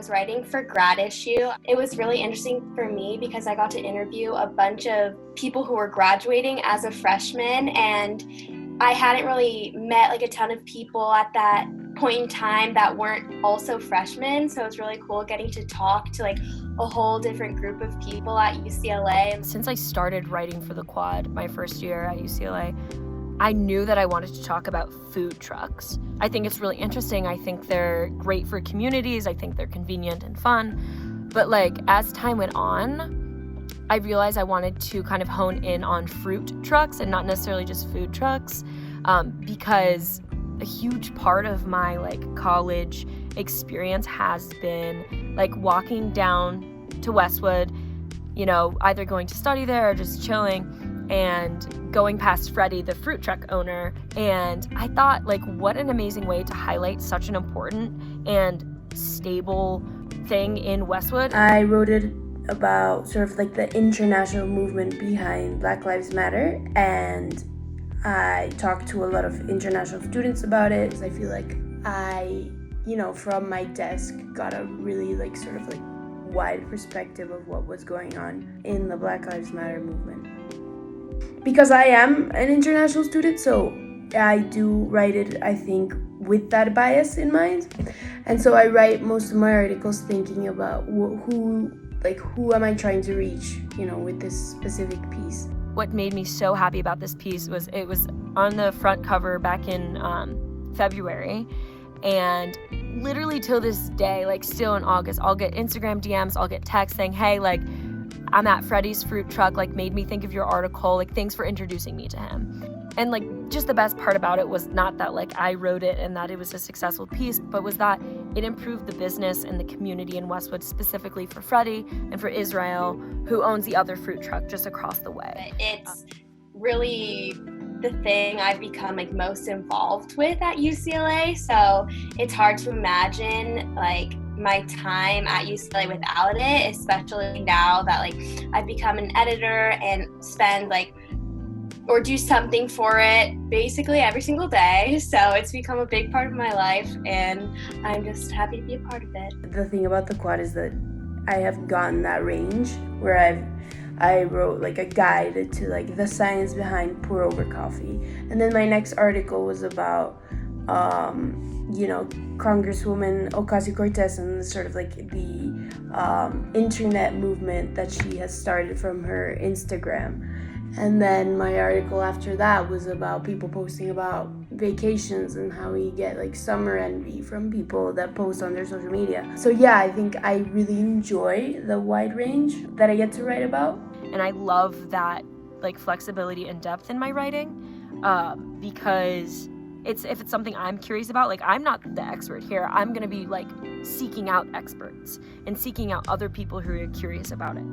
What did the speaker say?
was writing for grad issue. It was really interesting for me because I got to interview a bunch of people who were graduating as a freshman, and I hadn't really met like a ton of people at that point in time that weren't also freshmen. So it was really cool getting to talk to like a whole different group of people at UCLA. Since I started writing for the Quad my first year at UCLA, I knew that I wanted to talk about food trucks. I think it's really interesting. I think they're great for communities. I think they're convenient and fun. But like as time went on, I realized I wanted to kind of hone in on fruit trucks and not necessarily just food trucks, because a huge part of my like college experience has been like walking down to Westwood, you know, either going to study there or just chilling, and going past Freddie, the fruit truck owner. And I thought, like, what an amazing way to highlight such an important and stable thing in Westwood. I wrote it about sort of like the international movement behind Black Lives Matter, and I talked to a lot of international students about it. I feel like I, you know, from my desk got a really like sort of like wide perspective of what was going on in the Black Lives Matter movement. Because I am an international student, so I do write it, I think, with that bias in mind. And so I write most of my articles thinking about who am I trying to reach, you know, with this specific piece. What made me so happy about this piece was it was on the front cover back in February. And literally till this day, like still in August, I'll get Instagram DMs, I'll get texts saying, hey, like, I'm at Freddie's fruit truck, like made me think of your article, like thanks for introducing me to him. And like just the best part about it was not that like I wrote it and that it was a successful piece, but was that it improved the business and the community in Westwood, specifically for Freddie and for Israel, who owns the other fruit truck just across the way. It's really the thing I've become like most involved with at UCLA, so it's hard to imagine like my time at UCLA without it, especially now that like I've become an editor and spend like or do something for it basically every single day. So it's become a big part of my life, and I'm just happy to be a part of it. The thing about the Quad is that I have gotten that range where I wrote like a guide to like the science behind pour over coffee, and then my next article was about you know, Congresswoman Ocasio-Cortez and sort of like the internet movement that she has started from her Instagram. And then my article after that was about people posting about vacations and how we get like summer envy from people that post on their social media. So yeah, I think I really enjoy the wide range that I get to write about. And I love that like flexibility and depth in my writing, because if it's something I'm curious about, like I'm not the expert here. I'm gonna be like seeking out experts and seeking out other people who are curious about it.